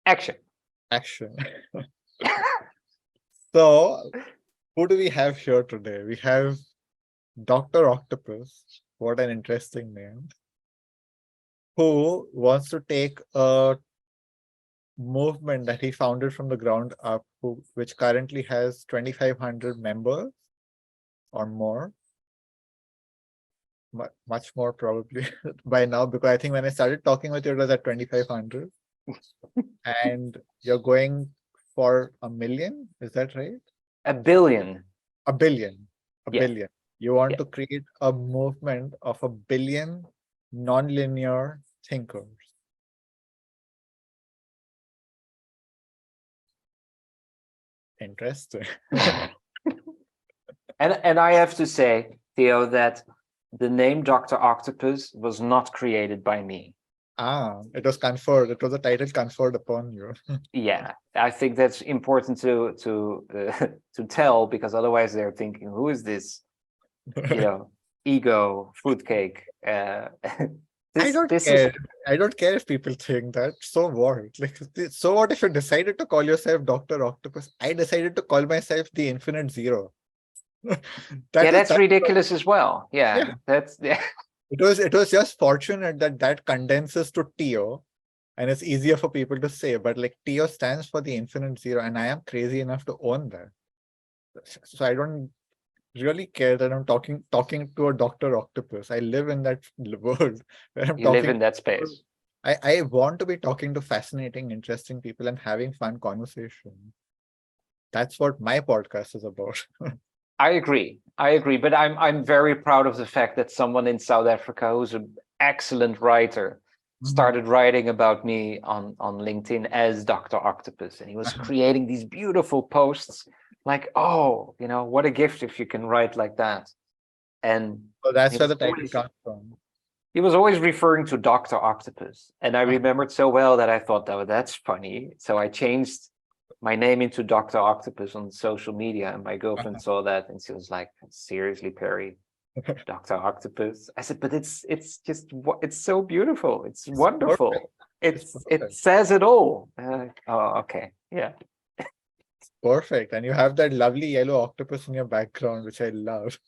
Action. Action. So, who do we have here today? We have Dr. Octopus. What an interesting name. Who wants to take a movement that he founded from the ground up, which currently has 2,500 members or more. Much more probably by now, because I think when I started talking with you, it was at 2,500. And you're going for 1 million, is that right? 1 billion. A billion. Yeah. Billion. You want Yeah. to create a movement of 1 billion nonlinear thinkers. Interesting. And I have to say, Theo, that the name Dr. Octopus was not created by me. It was conferred. It was a title conferred upon you. Yeah, I think that's important to tell, because otherwise they're thinking, who is this, ego fruitcake? I don't care. I don't care if people think that. So what? Like, so what if you decided to call yourself Dr. Octopus? I decided to call myself the Infinite Zero. That's ridiculous as well. Yeah. That's It was just fortunate that condenses to Ti0, and it's easier for people to say. But like Ti0 stands for the Infinite Zero, and I am crazy enough to own that. So I don't really care that I'm talking to a Dr. Octopus. I live in that world where I'm You live in that space. I want to be talking to fascinating, interesting people and having fun conversation. That's what my podcast is about. I agree, but I'm very proud of the fact that someone in South Africa who's an excellent writer started writing about me on LinkedIn as Dr. Octopus, and he was creating these beautiful posts like, oh, what a gift if you can write like that. And so that's where the title comes from. He was always referring to Dr. Octopus, and I remembered so well that I thought, oh, that's funny. So I changed my name into Dr. Octopus on social media, and my girlfriend saw that, and she was like, seriously, Perry, Dr. Octopus? I said, but it's so beautiful. It's wonderful. It says it all. Oh, okay. Yeah. Perfect. And you have that lovely yellow octopus in your background, which I love.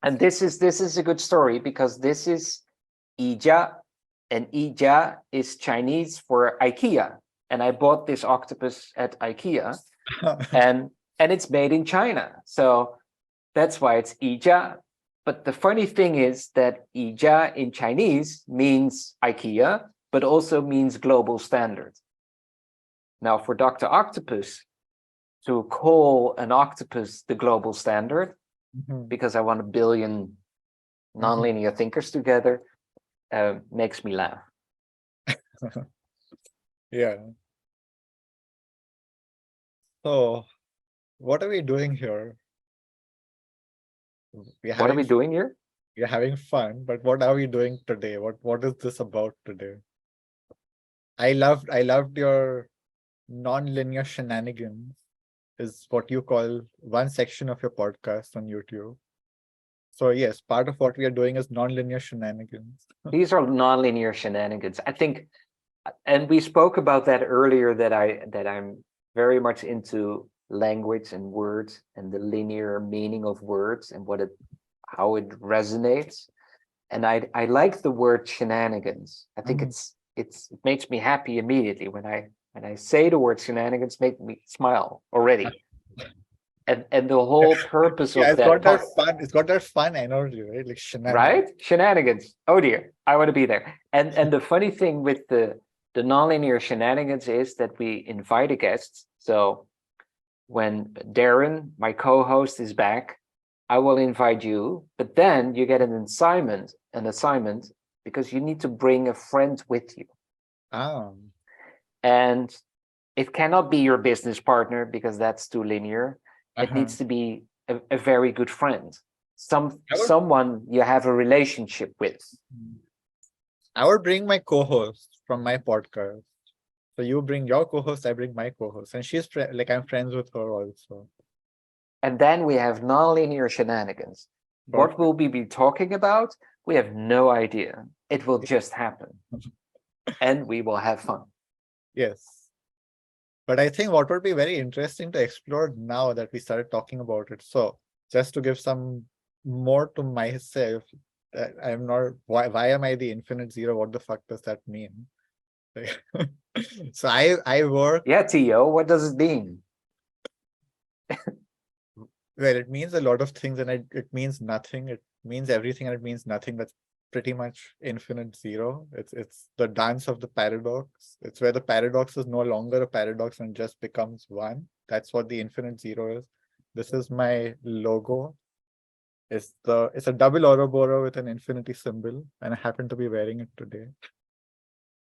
And this is a good story, because this is Ija, and Ija is Chinese for IKEA. And I bought this octopus at IKEA, and it's made in China. So that's why it's Ija. But the funny thing is that Ija in Chinese means IKEA, but also means global standard. Now, for Dr. Octopus to call an octopus the global standard, because I want 1 billion nonlinear thinkers together, makes me laugh. Yeah. So, what are we doing here? What are we doing here? We're having fun, but what are we doing today? What is this about today? I loved your Nonlinear Shenanigans, is what you call one section of your podcast on YouTube. So yes, part of what we are doing is Nonlinear Shenanigans. These are nonlinear shenanigans, I think, and we spoke about that earlier, that I'm very much into language and words and the linear meaning of words and how it resonates. And I like the word shenanigans. I think it makes me happy immediately when I say the word shenanigans, make me smile already. And the whole purpose of that. It's got that fun energy, right? Like shenanigans. Right? Shenanigans. Oh dear, I want to be there. And the funny thing with the nonlinear shenanigans is that we invite a guest. So when Darren, my co-host, is back, I will invite you, but then you get an assignment because you need to bring a friend with you. And it cannot be your business partner, because that's too linear. It needs to be a very good friend, someone you have a relationship with. I would bring my co-host from my podcast. So you bring your co-host, I bring my co-host, and she's I'm friends with her also. And then we have nonlinear shenanigans. Perfect. What will we be talking about? We have no idea. It will just happen, and we will have fun. Yes. But I think what would be very interesting to explore now that we started talking about it. So just to give some more to myself, I'm not, why am I the infinite zero? What the fuck does that mean? Like, so I work, Yeah, Tio, what does it mean? well, it means a lot of things and it means nothing. It means everything and it means nothing. That's pretty much infinite zero. It's the dance of the paradox. It's where the paradox is no longer a paradox and just becomes one. That's what the infinite zero is. This is my logo. It's a double Ouroboros with an infinity symbol, and I happen to be wearing it today.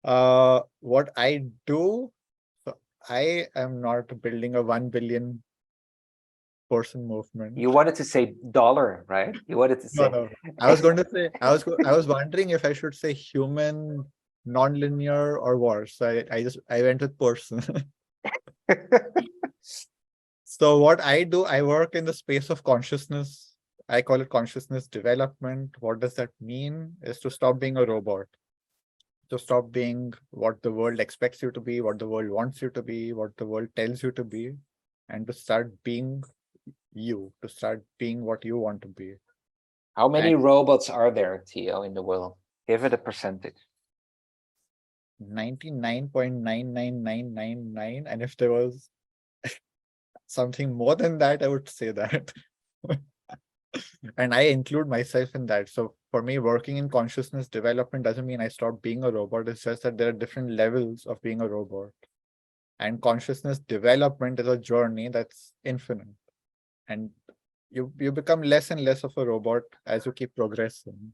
What I do, so I am not building a 1 billion person movement. You wanted to say dollar, right? You wanted to No, say. no. I was going to say, I was wondering if I should say human, non-linear, or worse. So I went with person. So what I do, I work in the space of consciousness. I call it consciousness development. What does that mean? Is to stop being a robot, to stop being what the world expects you to be, what the world wants you to be, what the world tells you to be, and to start being you, to start being what you want to be. How many And robots are there, Tio, in the world? Give it a percentage. 99.99999, and if there was something more than that, I would say that. And I include myself in that. So for me, working in consciousness development doesn't mean I stop being a robot. It's just that there are different levels of being a robot. And consciousness development is a journey that's infinite. And you become less and less of a robot as you keep progressing.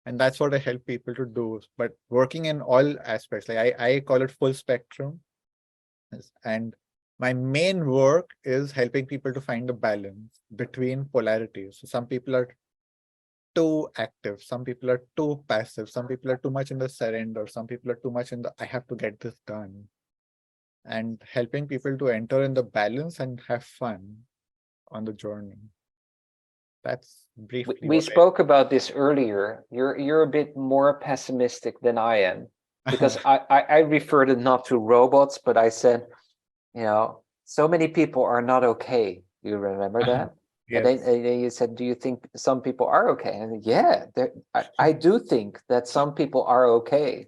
And that's what I help people to do. But working in all aspects, like I call it full spectrum. And my main work is helping people to find a balance between polarities. So some people are too active, some people are too passive, some people are too much in the surrender, some people are too much in the I have to get this done. And helping people to enter in the balance and have fun on the journey. That's briefly We spoke about this earlier. You're a bit more pessimistic than I am, because I referred it not to robots, but I said, so many people are not okay. You remember that? Yes. And then you said, do you think some people are okay? And yeah, I do think that some people are okay.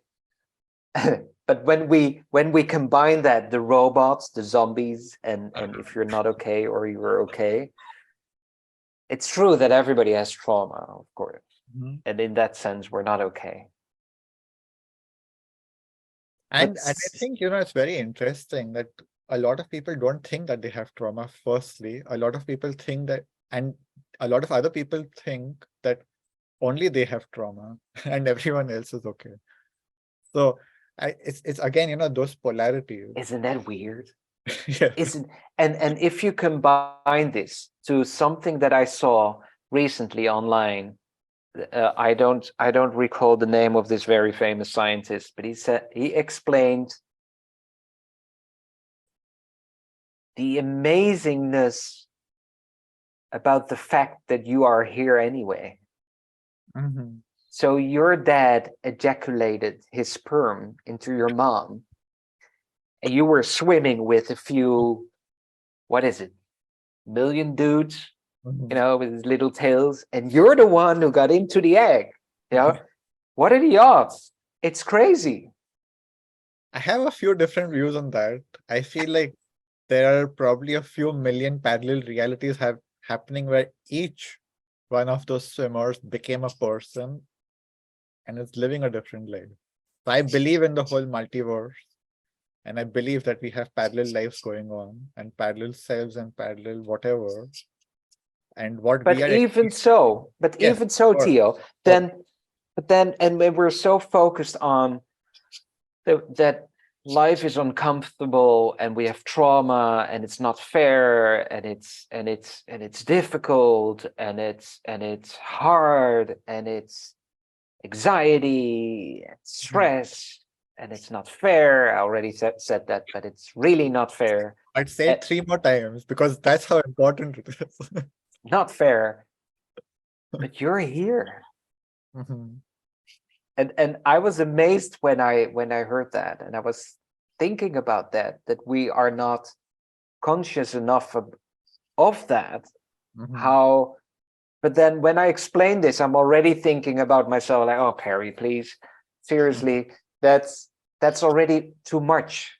But when we combine that, the robots, the zombies, and if you're not okay or you're okay, it's true that everybody has trauma, of course. Mhm. And in that sense, we're not okay. And I think, it's very interesting that a lot of people don't think that they have trauma. Firstly, a lot of people think that, and a lot of other people think that only they have trauma and everyone else is okay. So it's again, those polarities. Isn't that weird? Yeah. And if you combine this to something that I saw recently online, I don't recall the name of this very famous scientist, but he explained the amazingness about the fact that you are here anyway. Mhm. So your dad ejaculated his sperm into your mom, and you were swimming with a few, what is it, million dudes, Mhm. with his little tails, and you're the one who got into the egg. What are the odds? It's crazy. I have a few different views on that. I feel like there are probably a few million parallel realities happening where each one of those swimmers became a person and is living a different life. So I believe in the whole multiverse, and I believe that we have parallel lives going on and parallel selves and parallel whatever. And what we But are even so, yes, sure. Tio, So, and when we're so focused on that life is uncomfortable and we have trauma and it's not fair and it's difficult and it's hard and it's anxiety and stress and it's not fair. I already said that, but it's really not fair. I'd say it 3 more times because that's how important it is. Not fair, but you're here. Mhm. And I was amazed when I heard that, and I was thinking about that we are not conscious enough of that. Mhm. How, but then when I explain this, I'm already thinking about myself like, oh, Perry, please, seriously, that's already too much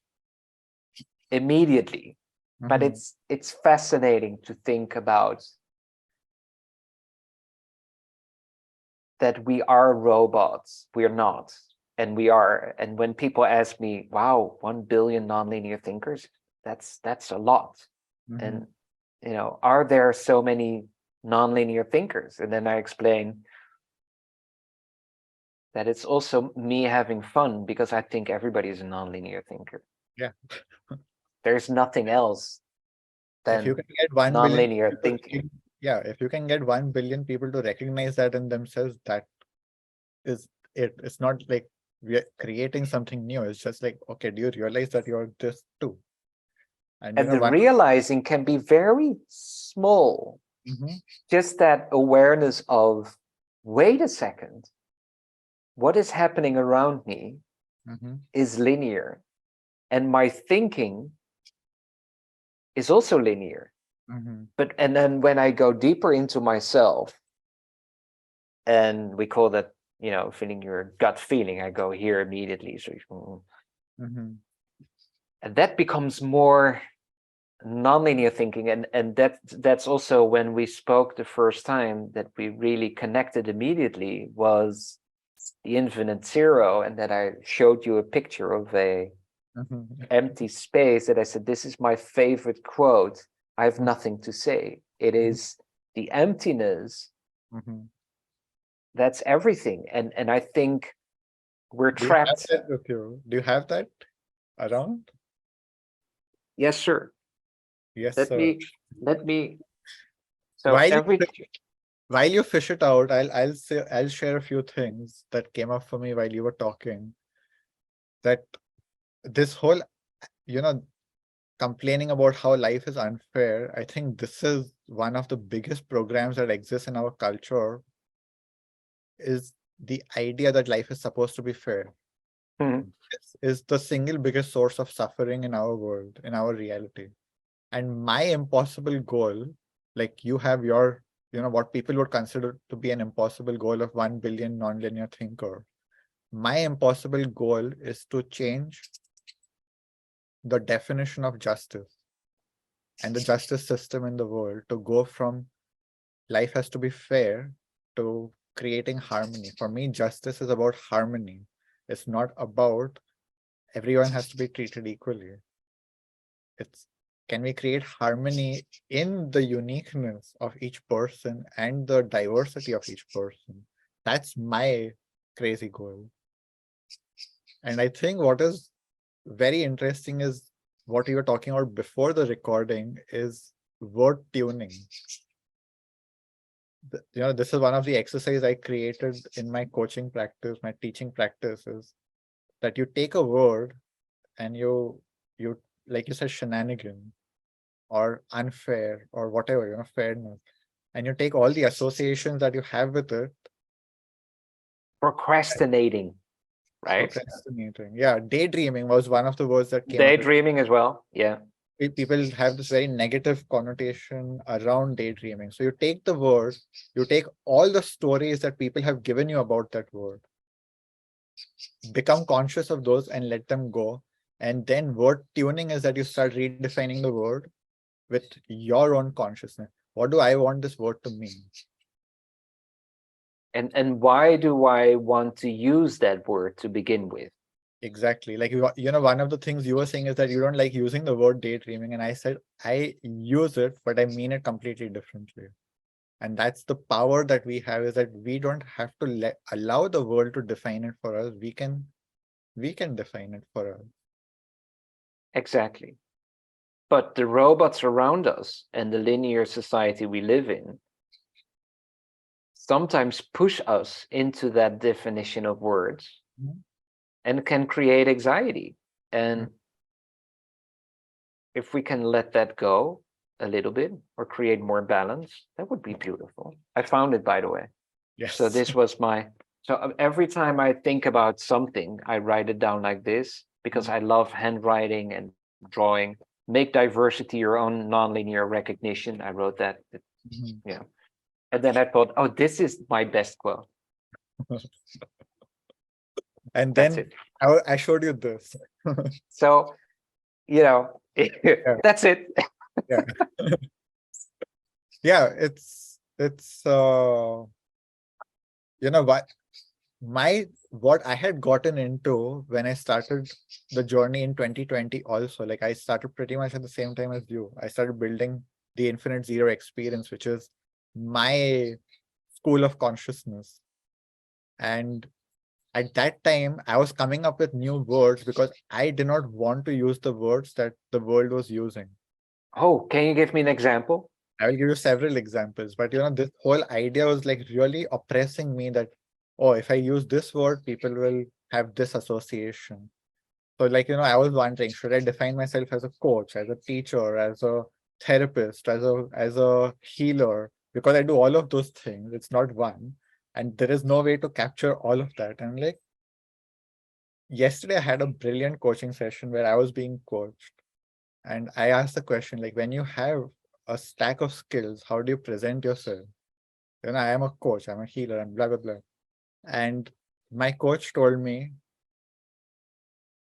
immediately. But Mhm. it's fascinating to think about that we are robots. We're not, and we are. And when people ask me, wow, 1 billion nonlinear thinkers, that's a lot. Mhm. And are there so many nonlinear thinkers? And then I explain that it's also me having fun, because I think everybody is a nonlinear thinker. Yeah. There's nothing else If you than can get 1 billion nonlinear people thinking. yeah, if you can get 1 billion people to recognize that in themselves, that is it. It's not like we are creating something new. It's just like, okay, do you realize that you're this too? And And the one. realizing can be very small. Mhm. Just that awareness of, wait a second, what is happening around me Mhm. is linear, and my thinking is also linear. Mhm. And then when I go deeper into myself, and we call that, feeling your gut feeling, I go here immediately. So Mhm. and that becomes more nonlinear thinking, and that's also when we spoke the first time that we really connected immediately, was the infinite zero, and that I showed you a picture of a Mhm. empty space, that I said, this is my favorite quote. I have Mhm. nothing to say. It is the emptiness. Mhm. That's everything. And I think we're Do you have trapped. that with you? Do you have that around? Yes, sir. Yes, Let sir. me, let me, so While you every, while you fish it out, I'll share a few things that came up for me while you were talking. That this whole, you know, complaining about how life is unfair, I think this is one of the biggest programs that exists in our culture, is the idea that life is supposed to be fair. Mhm. This is the single biggest source of suffering in our world, in our reality. And my impossible goal, like you have your, what people would consider to be an impossible goal of 1 billion nonlinear thinker. My impossible goal is to change the definition of justice and the justice system in the world, to go from life has to be fair to creating harmony. For me, justice is about harmony. It's not about everyone has to be treated equally. It's, can we create harmony in the uniqueness of each person and the diversity of each person? That's my crazy goal. And I think what is very interesting is what you were talking about before the recording is word tuning. This is one of the exercises I created in my coaching practice, my teaching practice, is that you take a word and you like you said, shenanigan or unfair or whatever, fairness, and you take all the associations that you have with it. procrastinating, right? Procrastinating, yeah, daydreaming was one of the words that came up. Daydreaming as well. Yeah. People have this very negative connotation around daydreaming. So you take the word, you take all the stories that people have given you about that word, become conscious of those and let them go. And then word tuning is that you start redefining the word with your own consciousness. What do I want this word to mean? And why do I want to use that word to begin with? Exactly. Like, one of the things you were saying is that you don't like using the word daydreaming. And I said, I use it, but I mean it completely differently. And that's the power that we have, is that we don't have to allow the world to define it for us. We can define it for us. Exactly. But the robots around us and the linear society we live in sometimes push us into that definition of words Mhm. and can create anxiety. And if we can let that go a little bit or create more balance, that would be beautiful. I found it, by the way. Yes. So this was my, so every time I think about something, I write it down like this. because I love handwriting and drawing. Make diversity your own nonlinear recognition. I wrote that. Yeah. And then I thought, oh, this is my best quote. And That's then it. I showed you this. So, you know, that's it. Yeah. Yeah, it's you know what I had gotten into when I started the journey in 2020 also, like I started pretty much at the same time as you. I started building the Infinite Zero experience, which is my school of consciousness. And at that time, I was coming up with new words because I did not want to use the words that the world was using. Oh, can you give me an example? I will give you several examples, but this whole idea was like really oppressing me that, oh, if I use this word, people will have this association. So like, I was wondering, should I define myself as a coach, as a teacher, as a therapist, as a healer? Because I do all of those things. It's not one. And there is no way to capture all of that. And like yesterday I had a brilliant coaching session where I was being coached. And I asked the question, like, when you have a stack of skills, how do you present yourself? I am a coach, I'm a healer, and blah, blah, blah. And my coach told me,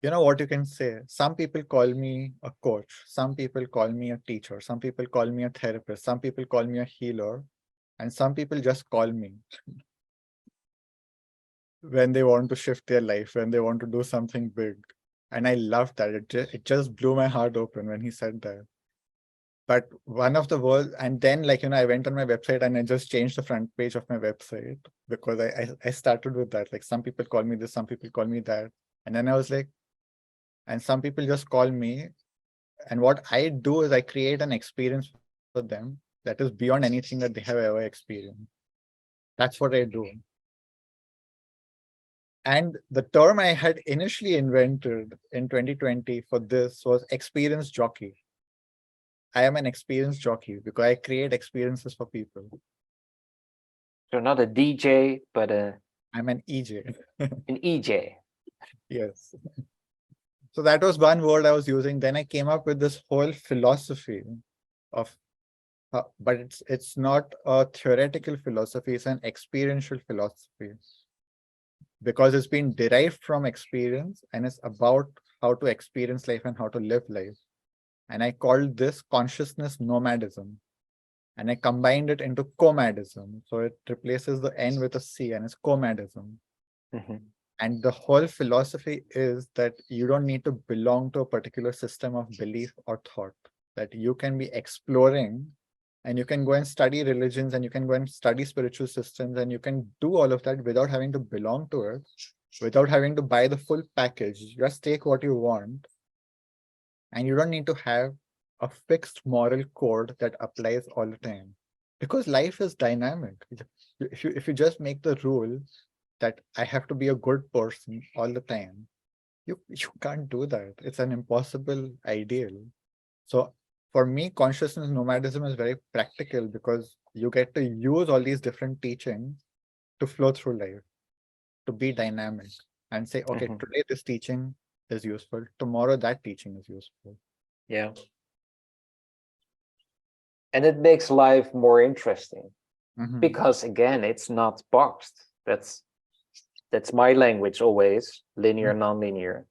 what you can say? Some people call me a coach. Some people call me a teacher. Some people call me a therapist. Some people call me a healer. And some people just call me when they want to shift their life, when they want to do something big. And I loved that. It just blew my heart open when he said that. But one of the words, and then I went on my website and I just changed the front page of my website because I started with that. Like some people call me this, some people call me that. And then I was like, and some people just call me. And what I do is I create an experience for them that is beyond anything that they have ever experienced. That's what I do. And the term I had initially invented in 2020 for this was experience jockey. I am an experience jockey because I create experiences for people. So not a DJ, but I'm an EJ. an EJ. Yes. So that was one word I was using. Then I came up with this whole philosophy of, but it's not a theoretical philosophy, it's an experiential philosophy. Because it's been derived from experience and it's about how to experience life and how to live life. And I called this consciousness nomadism. And I combined it into comadism. So it replaces the N with a C and it's comadism. And the whole philosophy is that you don't need to belong to a particular system of belief or thought, that you can be exploring and you can go and study religions and you can go and study spiritual systems and you can do all of that without having to belong to it, without having to buy the full package. Just take what you want. And you don't need to have a fixed moral code that applies all the time, because life is dynamic. If you just make the rule that I have to be a good person all the time, you can't do that. It's an impossible ideal. So for me, consciousness nomadism is very practical because you get to use all these different teachings to flow through life, to be dynamic and say, okay, today this teaching is useful, tomorrow that teaching is useful. Yeah. And it makes life more interesting because again, it's not boxed. That's my language always, linear, nonlinear.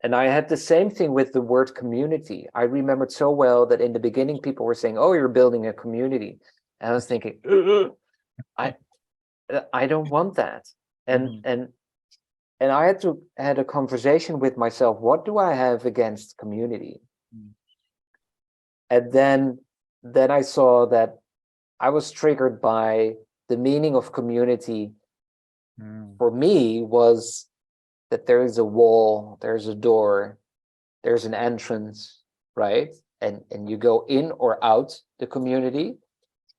And I had the same thing with the word community. I remembered so well that in the beginning, people were saying, oh, you're building a community. And I was thinking, I don't want that. And I had a conversation with myself. What do I have against community? And then I saw that I was triggered by the meaning of community. For me was that there is a wall, there's a door, there's an entrance, right? And you go in or out the community.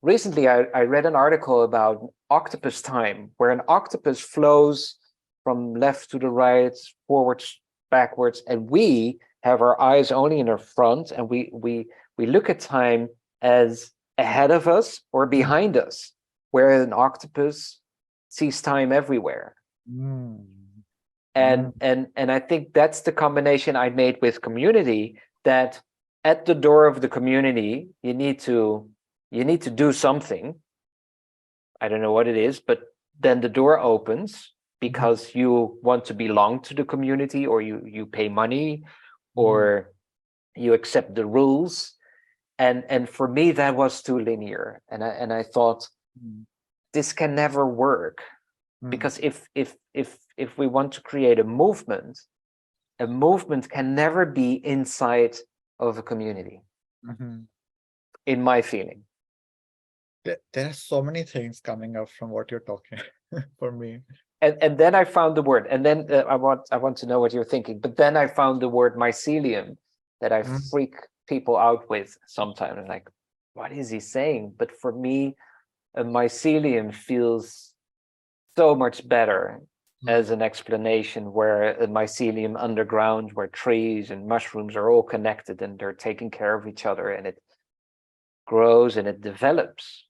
Recently, I read an article about octopus time, where an octopus flows from left to the right, forwards, backwards, and we have our eyes only in our front, and we look at time as ahead of us or behind us, where an octopus sees time everywhere. And I think that's the combination I made with community, that at the door of the community you need to do something. I don't know what it is, but then the door opens because you want to belong to the community, or you pay money, or you accept the rules. And for me that was too linear, and I thought this can never work, because if we want to create a movement can never be inside of a community, in my feeling. There are so many things coming up from what you're talking for me. And then I found the word, and then I want to know what you're thinking. But then I found the word mycelium that I freak people out with sometimes. I'm like, what is he saying? But for me, a mycelium feels so much better as an explanation, where a mycelium underground, where trees and mushrooms are all connected and they're taking care of each other, and it grows and it develops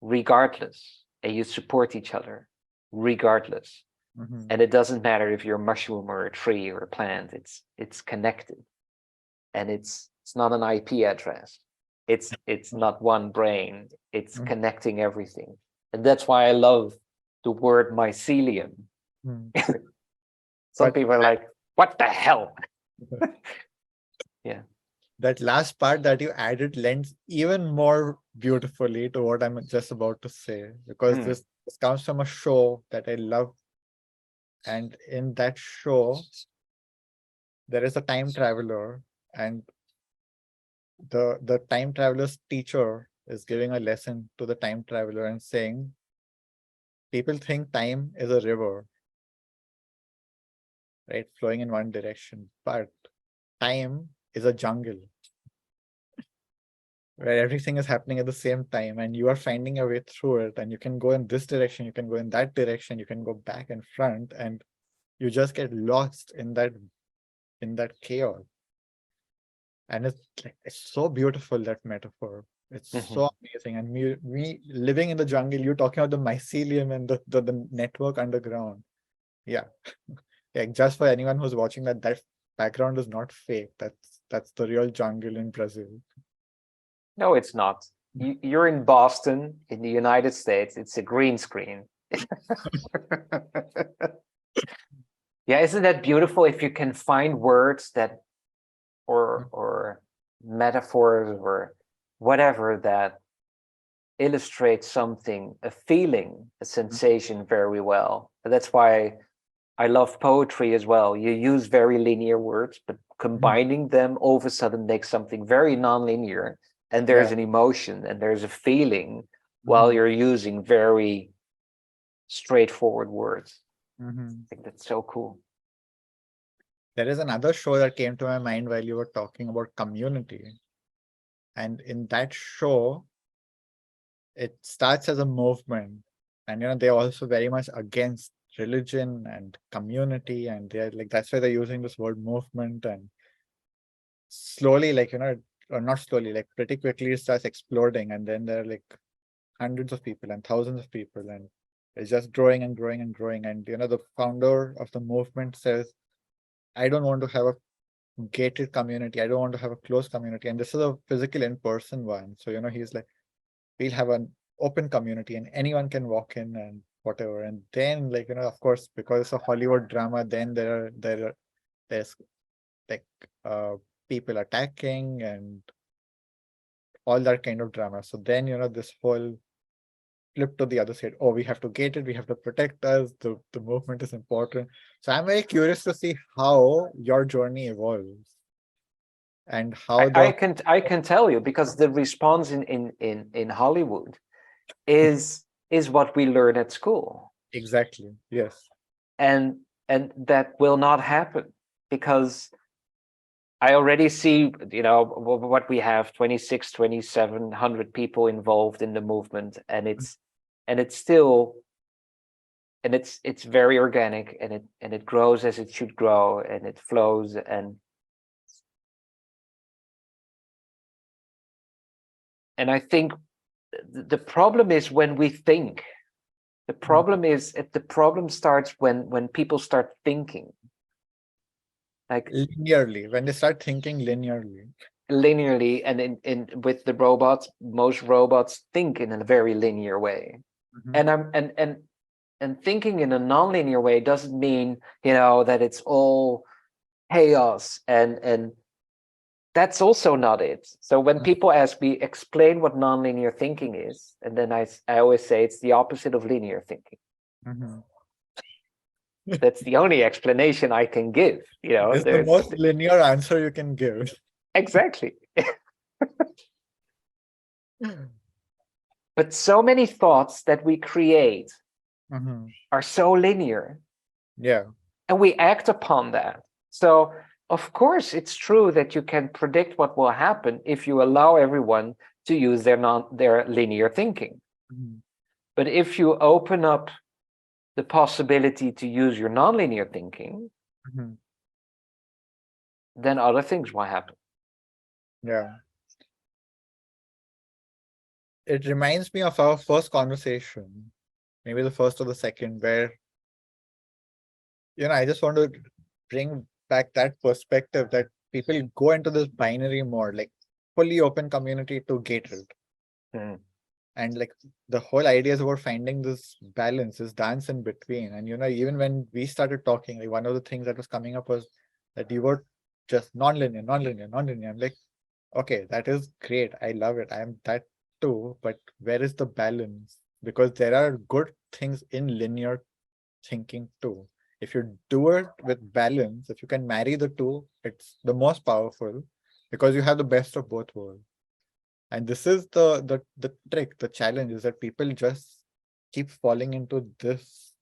regardless, and you support each other regardless. And it doesn't matter if you're a mushroom or a tree or a plant, it's connected, and it's not an IP address, it's not one brain, it's connecting everything. And that's why I love the word mycelium. Some people are like, what the hell? Yeah, that last part that you added lends even more beautifully to what I'm just about to say, because this comes from a show that I love. And in that show, there is a time traveler, and the time traveler's teacher is giving a lesson to the time traveler and saying, people think time is a river, right, flowing in one direction, but time is a jungle where everything is happening at the same time, and you are finding your way through it, and you can go in this direction, you can go in that direction, you can go back and front, and you just get lost in that chaos. And it's so beautiful, that metaphor. It's so amazing. And me living in the jungle, you're talking about the mycelium and the network underground. Yeah. Yeah, just for anyone who's watching, that background is not fake. That's the real jungle in Brazil. no, it's not. You're in Boston, in the United States. It's a green screen. Yeah, isn't that beautiful if you can find words that, or metaphors or whatever, that illustrate something, a feeling, a sensation very well. And that's why I love poetry as well. You use very linear words, but combining them all of a sudden makes something very nonlinear, and there's an emotion and there's a feeling while you're using very straightforward words. I think that's so cool. There is another show that came to my mind while you were talking about community. And in that show, it starts as a movement. And, they're also very much against religion and community. And they're like, that's why they're using this word movement. And slowly, or not slowly, like pretty quickly, it starts exploding. And then there are like hundreds of people and thousands of people. And it's just growing and growing and growing. And, the founder of the movement says, I don't want to have a gated community. I don't want to have a closed community. And this is a physical in-person one. So, he's like, we'll have an open community and anyone can walk in and whatever. And then, of course, because it's a Hollywood drama, then there's like people attacking and all that kind of drama. So then, this whole flip to the other side. Oh, we have to gate it. We have to protect us. The movement is important. So I'm very curious to see how your journey evolves and how I can tell you, because the response in Hollywood is what we learn at school. Exactly. Yes. And that will not happen, because I already see, what we have, 2,700 people involved in the movement, and it's still, and it's very organic, and it grows as it should grow, and it flows. And I think the problem is when we think The problem is, the problem starts when people start thinking. Like Linearly, when they start thinking linearly. linearly, and in with the robots, most robots think in a very linear way. And I'm and thinking in a non-linear way doesn't mean, that it's all chaos, and that's also not it. So when people ask me, explain what non-linear thinking is, and then I always say it's the opposite of linear thinking. That's the only explanation I can give. It's the most linear answer you can give. Exactly. But so many thoughts that we create are so linear. Yeah. And we act upon that. So, of course, it's true that you can predict what will happen if you allow everyone to use their linear thinking. But if you open up the possibility to use your nonlinear thinking, then other things will happen. Yeah. It reminds me of our first conversation, maybe the first or the second, where, I just want to bring back that perspective that people go into this binary mode, like fully open community to gated. And like the whole idea is about finding this balance, this dance in between. And even when we started talking, like one of the things that was coming up was that you were just nonlinear. I'm like, okay, that is great. I love it. I am that too. But where is the balance? Because there are good things in linear thinking too. If you do it with balance, if you can marry the two, it's the most powerful because you have the best of both worlds. And this is the trick, the challenge is that people just keep falling into this.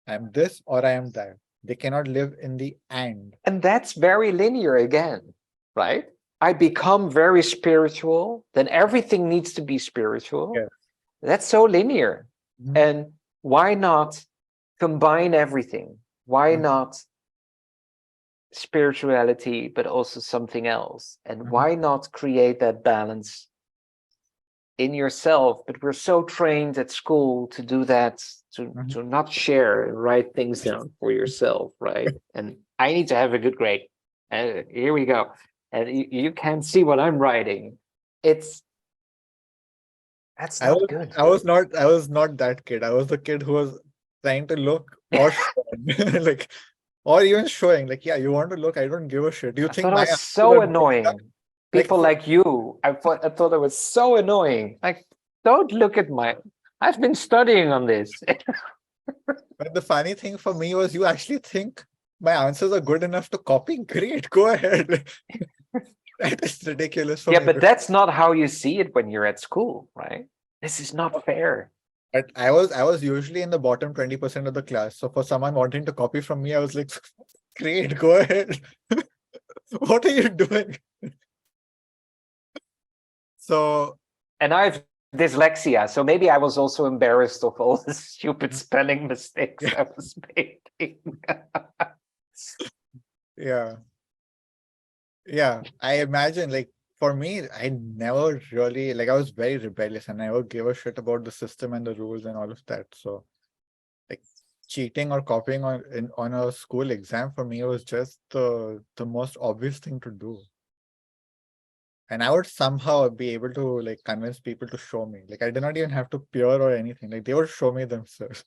I am this or I am that. They cannot live in the and. And that's very linear again, right? I become very spiritual, then everything needs to be spiritual. Yeah. That's so linear. And why not combine everything? Why not spirituality, but also something else? And why not create that balance in yourself? But we're so trained at school to do that, to not share and write things down for yourself, right? And I need to have a good grade. And here we go. And you can't see what I'm writing. That's not good. I was not that kid. I was the kid who was trying to look or like, or even showing like, yeah, you want to look, I don't give a shit. Do you think it was so annoying? People like you, I thought it was so annoying. Like, don't look at I've been studying on this. But the funny thing for me was you actually think my answers are good enough to copy. Great, go ahead. That is ridiculous for me. Yeah, but that's not how you see it when you're at school, right? This is not fair. But I was usually in the bottom 20% of the class. So for someone wanting to copy from me, I was like, great, go ahead. What are you doing? So, and I have dyslexia, so maybe I was also embarrassed of all the stupid spelling mistakes I was making. Yeah, I imagine like for me, I never really I was very rebellious and I never gave a shit about the system and the rules and all of that. So like cheating or copying on a school exam for me was just the most obvious thing to do. And I would somehow be able to like convince people to show me. Like I did not even have to peer or anything. Like they would show me themselves.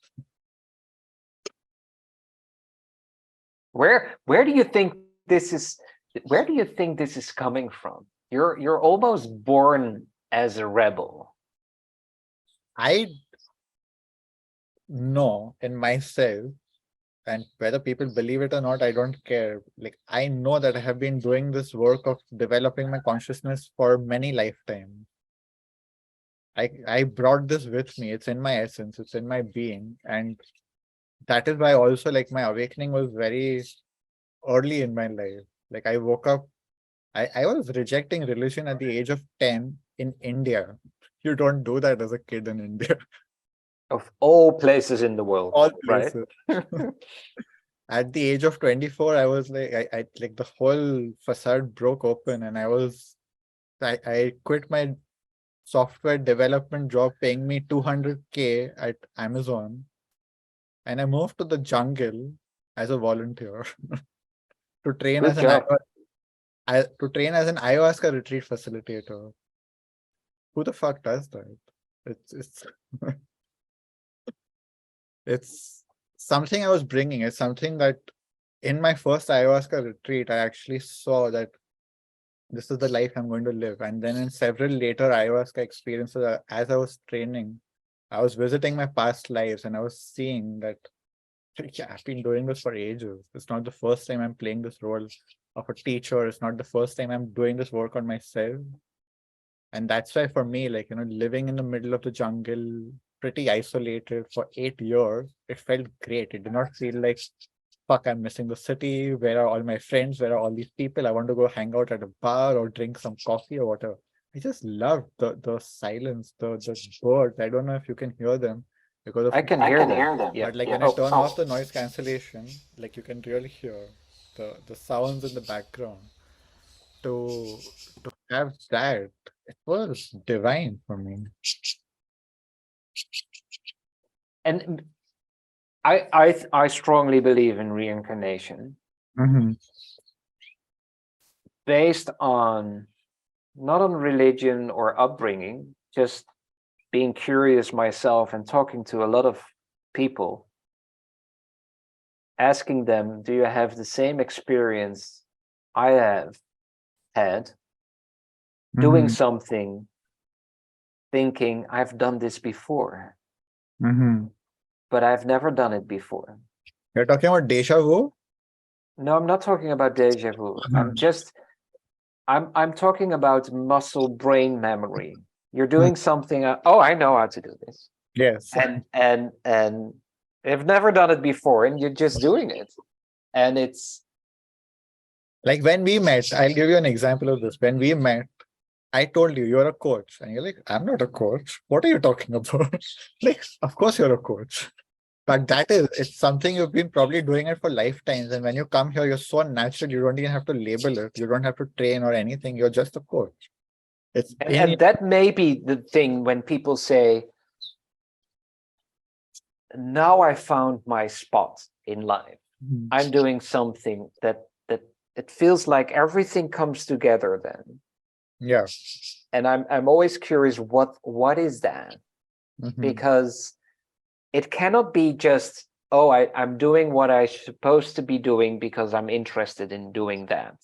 Where do you think this is? Where do you think this is coming from? You're almost born as a rebel. I know in myself, and whether people believe it or not, I don't care. Like I know that I have been doing this work of developing my consciousness for many lifetimes. I brought this with me. It's in my essence, it's in my being. And that is why also like my awakening was very early in my life. Like I woke up, I was rejecting religion at the age of 10 in India. You don't do that as a kid in India. Of all places in the world, All right? places. At the age of 24, I was like, I like the whole facade broke open and I quit my software development job paying me 200K at Amazon and I moved to the jungle as a volunteer to train Good as job. an ayahuasca retreat facilitator. Who the fuck does that? It's it's something I was bringing. It's something that in my first ayahuasca retreat, I actually saw that this is the life I'm going to live. And then in several later ayahuasca experiences, as I was training, I was visiting my past lives and I was seeing that, yeah, I've been doing this for ages. It's not the first time I'm playing this role of a teacher. It's not the first time I'm doing this work on myself. And that's why for me, like, living in the middle of the jungle, pretty isolated for 8 years, it felt great. It did not feel like, fuck, I'm missing the city. Where are all my friends? Where are all these people? I want to go hang out at a bar or drink some coffee or whatever. I just love the silence, the birds. I don't know if you can hear them because of I can hear them. Yeah. but like yeah. when I turn off the noise cancellation, like you can really hear the sounds in the background. To have that, it was divine for me. And I strongly believe in reincarnation based on not on religion or upbringing, just being curious myself and talking to a lot of people, asking them, do you have the same experience I have had doing something, thinking I've done this before, but I've never done it before. You're talking about deja vu? No, I'm not talking about deja vu. I'm talking about muscle brain memory. You're doing something. Oh, I know how to do this. Yes. And they've never done it before, and you're just doing it. And it's like when we met, I'll give you an example of this. When we met, I told you you're a coach, and you're like, I'm not a coach. What are you talking about? Like, of course you're a coach. But it's something you've been probably doing it for lifetimes. And when you come here, you're so natural, you don't even have to label it. You don't have to train or anything. You're just a coach. and that may be the thing when people say, now I found my spot in life. I'm doing something that it feels like everything comes together then. Yeah. And I'm always curious, what is that? Because it cannot be just, oh, I'm doing what I'm supposed to be doing because I'm interested in doing that.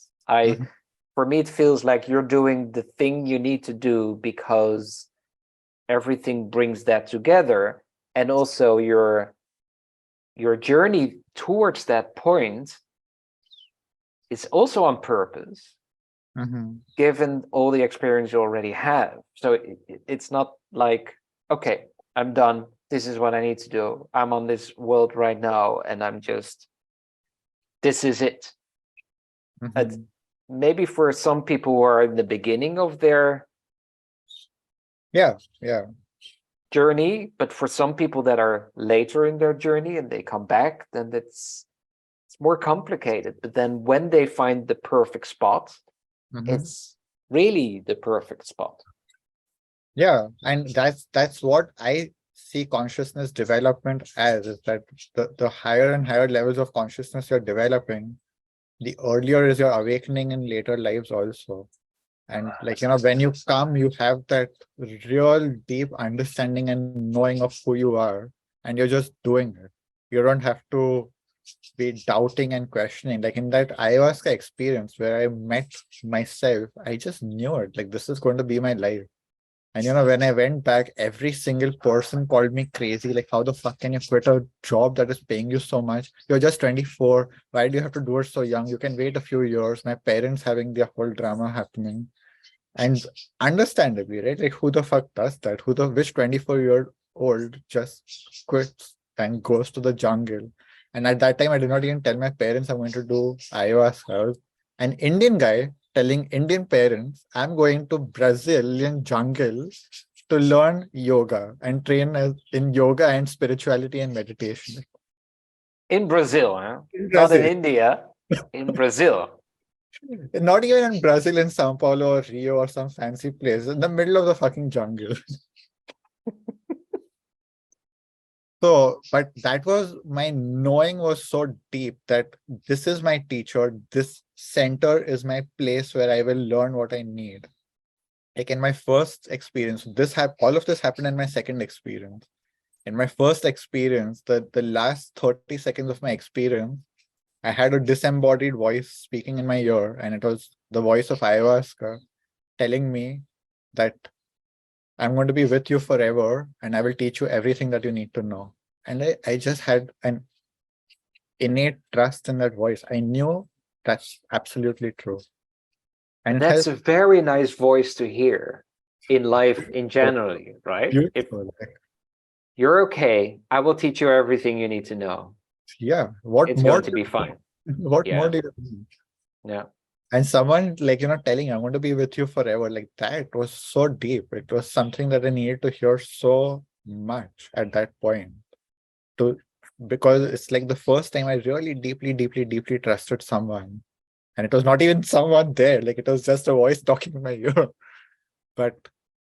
For me, it feels like you're doing the thing you need to do because everything brings that together. And also your journey towards that point is also on purpose, given all the experience you already have. So it's not like, okay, I'm done. This is what I need to do. I'm on this world right now, and this is it. Maybe for some people who are in the beginning of their journey, but for some people that are later in their journey and they come back, then it's more complicated. But then when they find the perfect spot, it's really the perfect spot. Yeah, and that's what I see consciousness development as, is that the higher and higher levels of consciousness you're developing, the earlier is your awakening in later lives also. And like, when you come, you have that real deep understanding and knowing of who you are, and you're just doing it. You don't have to be doubting and questioning. Like in that ayahuasca experience where I met myself, I just knew it. Like, this is going to be my life. And when I went back, every single person called me crazy. Like, how the fuck can you quit a job that is paying you so much? You're just 24. Why do you have to do it so young? You can wait a few years. My parents having their whole drama happening. And understandably, right? Like, who the fuck does that? Which 24-year-old just quits and goes to the jungle? And at that time, I did not even tell my parents I'm going to do ayahuasca. I was an Indian guy telling Indian parents, I'm going to Brazilian jungle to learn yoga and train in yoga and spirituality and meditation. In Brazil, huh? Not in India, in Brazil. Not even in Brazil, in Sao Paulo or Rio or some fancy place, in the middle of the fucking jungle. So, but that was my knowing was so deep that this is my teacher. This center is my place where I will learn what I need. Like in my first experience, all of this happened in my second experience. In my first experience, the last 30 seconds of my experience, I had a disembodied voice speaking in my ear, and it was the voice of ayahuasca telling me that I'm going to be with you forever and I will teach you everything that you need to know. And I just had an innate trust in that voice. I knew that's absolutely true. And And it has that's a very nice voice to hear in life in general, right? If beautiful. Like, you're okay, I will teach you everything you need to know. yeah, what It's more going to be fine. what more Yeah. do you need? Yeah. And someone like, telling I'm going to be with you forever, like that was so deep. It was something that I needed to hear so much at that point. Because it's like the first time I really deeply, deeply, deeply trusted someone. And it was not even someone there, like it was just a voice talking in my ear. But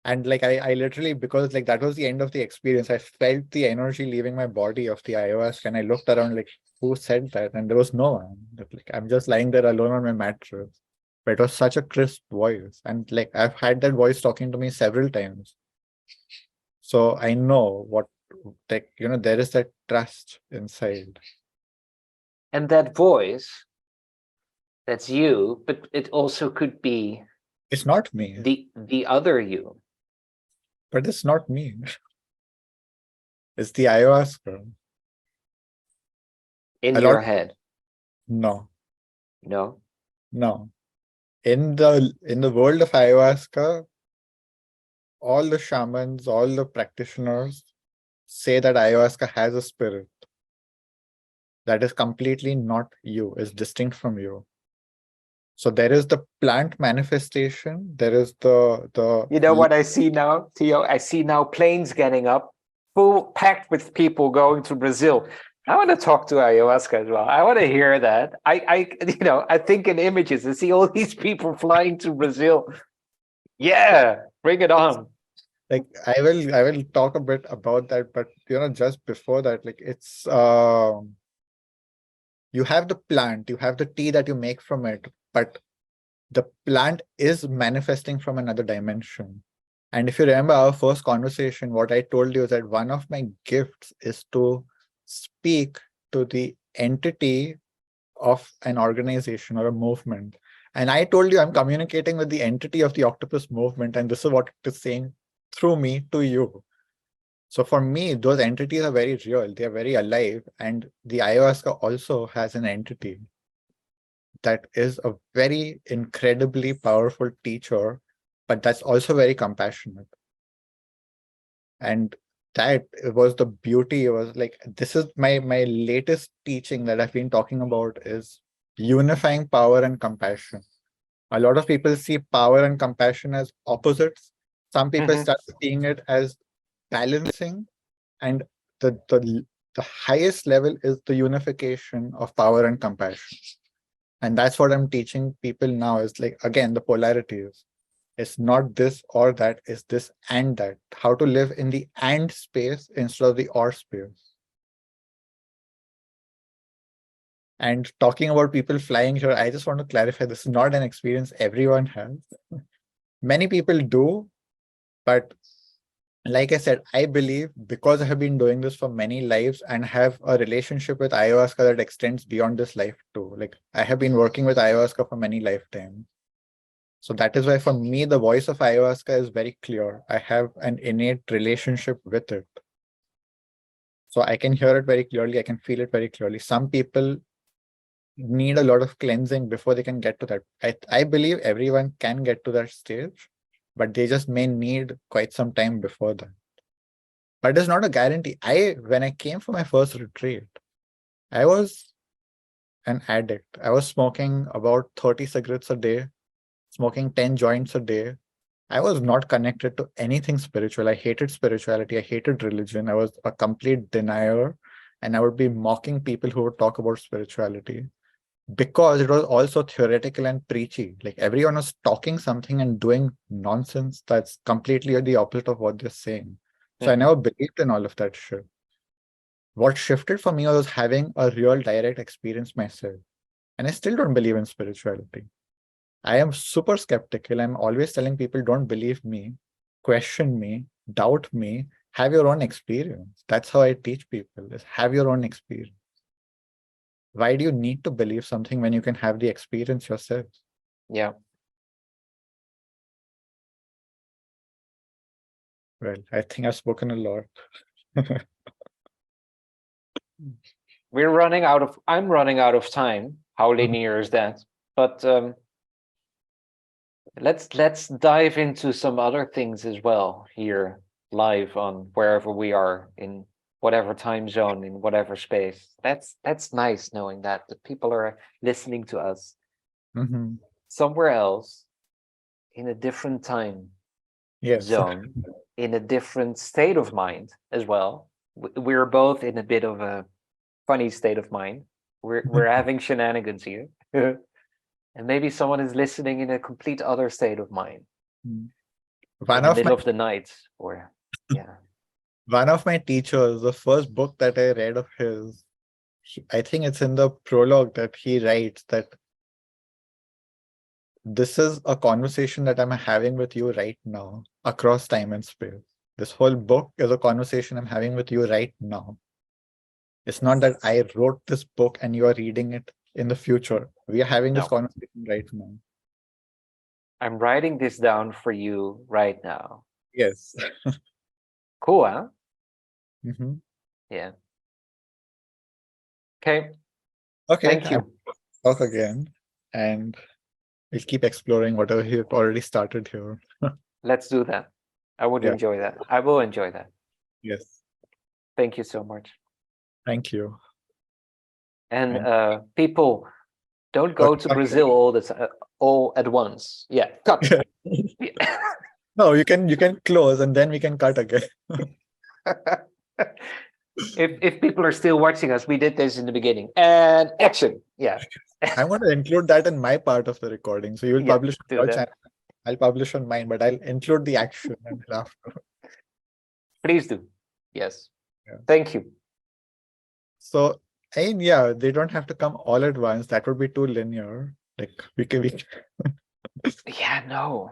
and like I literally, because like that was the end of the experience, I felt the energy leaving my body of the ayahuasca, and I looked around like, who said that? And there was no one. Like I'm just lying there alone on my mattress. But it was such a crisp voice. And like I've had that voice talking to me several times. So I know what, like, there is that trust inside. And that voice, that's you, but it also could be It's not me, the other you. but it's not me. It's the ayahuasca. In A lot. your head. No, No. no. In the world of ayahuasca, all the shamans, all the practitioners say that ayahuasca has a spirit that is completely not you, is distinct from you. So there is the plant manifestation, there is the You know what I see now, Theo? I see now planes getting up, full packed with people going to Brazil. I want to talk to ayahuasca as well. I want to hear that. I think in images. I see all these people flying to Brazil. Yeah, bring it on. like I will talk a bit about that, but just before that, like it's you have the plant, you have the tea that you make from it, but the plant is manifesting from another dimension. And if you remember our first conversation, what I told you is that one of my gifts is to speak to the entity of an organization or a movement. And I told you I'm communicating with the entity of the Octopus movement, and this is what it is saying through me to you. So for me, those entities are very real, they are very alive, and the ayahuasca also has an entity that is a very incredibly powerful teacher, but that's also very compassionate. And that was the beauty. It was like, this is my latest teaching that I've been talking about, is unifying power and compassion. A lot of people see power and compassion as opposites. Some people Mhm. start seeing it as balancing, and the highest level is the unification of power and compassion. And that's what I'm teaching people now, is like, again, the polarities. It's not this or that, it's this and that. How to live in the and space instead of the or space. And talking about people flying here, I just want to clarify, this is not an experience everyone has. Many people do, but like I said, I believe because I have been doing this for many lives and have a relationship with ayahuasca that extends beyond this life too. Like I have been working with ayahuasca for many lifetimes. So that is why for me, the voice of ayahuasca is very clear. I have an innate relationship with it. So I can hear it very clearly. I can feel it very clearly. Some people need a lot of cleansing before they can get to that. I believe everyone can get to that stage, but they just may need quite some time before that. But it's not a guarantee. When I came for my first retreat, I was an addict. I was smoking about 30 cigarettes a day, smoking 10 joints a day. I was not connected to anything spiritual. I hated spirituality. I hated religion. I was a complete denier. And I would be mocking people who would talk about spirituality because it was also theoretical and preachy. Like everyone was talking something and doing nonsense that's completely the opposite of what they're saying. So I Mhm. never believed in all of that shit. what shifted for me was having a real direct experience myself. And I still don't believe in spirituality. I am super skeptical. I'm always telling people, don't believe me, question me, doubt me, have your own experience. That's how I teach people, is have your own experience. Why do you need to believe something when you can have the experience yourself? Yeah. Well, I think I've spoken a lot. I'm running out of time. How linear is that? But let's dive into some other things as well here live on wherever we are, in whatever time zone, in whatever space. That's nice knowing that the people are listening to us somewhere else in a different time Yes. zone, in a different state of mind as well. We're both in a bit of a funny state of mind. We're having shenanigans here. And maybe someone is listening in a complete other state of mind, in the middle of the night, or yeah. One of my teachers, the first book that I read of his, I think it's in the prologue that he writes that this is a conversation that I'm having with you right now across time and space. This whole book is a conversation I'm having with you right now. It's not that I wrote this book and you are reading it in the future. We are having this conversation right now. I'm writing this down for you right now. Yes. Cool, huh? Mm-hmm. Yeah. Okay. Okay. Thank you. Talk again, and we'll keep exploring whatever you've already started here. Let's do that. I would enjoy that. I will enjoy that. Yes. Thank you so much. Thank you. And people, don't go to Brazil all at once. Yeah, cut. No, you can close and then we can cut again. If people are still watching us, we did this in the beginning. And action. Yeah. I'm going to include that in my part of the recording. So you'll publish on your channel. I'll publish on mine, but I'll include the action and after. Please do. Yes. Yeah. Thank you. So, and yeah, they don't have to come all at once. That would be too linear. Like we can. Yeah, no.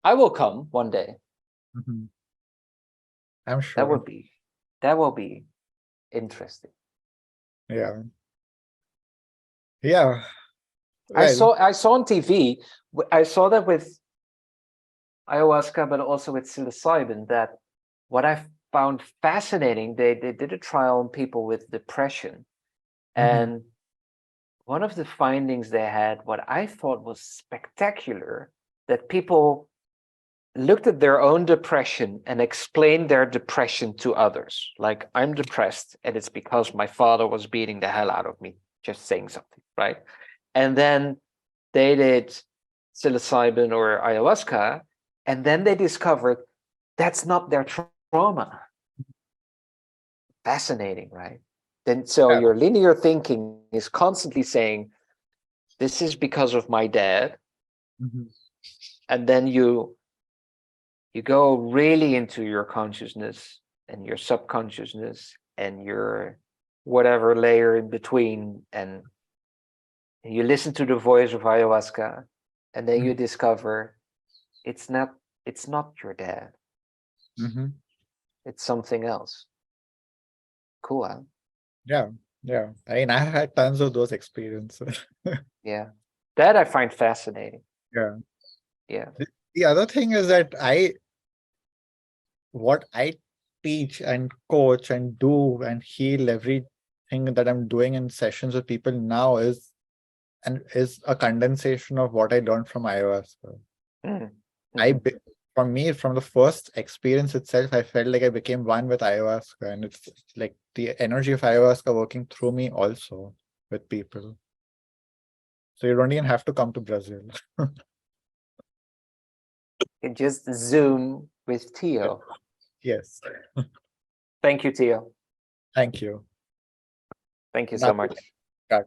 I will come one day. Mm-hmm. I'm sure that will be interesting. Yeah. Yeah. Well, I saw on TV, I saw that with ayahuasca, but also with psilocybin, that what I found fascinating, they did a trial on people with depression. And one of the findings they had, what I thought was spectacular, that people looked at their own depression and explained their depression to others. Like, I'm depressed and it's because my father was beating the hell out of me, just saying something, right? And then they did psilocybin or ayahuasca, and then they discovered that's not their trauma. Fascinating, right? Then so your linear thinking is constantly saying, this is because of my dad. And then you go really into your consciousness and your subconsciousness and your whatever layer in between, and you listen to the voice of ayahuasca, and then you discover it's not your dad. It's something else. Cool, huh? Yeah. I mean, I had tons of those experiences. Yeah, that I find fascinating. Yeah. The other thing is that what I teach and coach and do and heal everything that I'm doing in sessions with people now is a condensation of what I learned from ayahuasca. For me, from the first experience itself, I felt like I became one with ayahuasca, and it's like the energy of ayahuasca working through me also with people. So you don't even have to come to Brazil. You just Zoom with Ti0. Yes. Thank you, Ti0. Thank you. Thank you so much. Cut.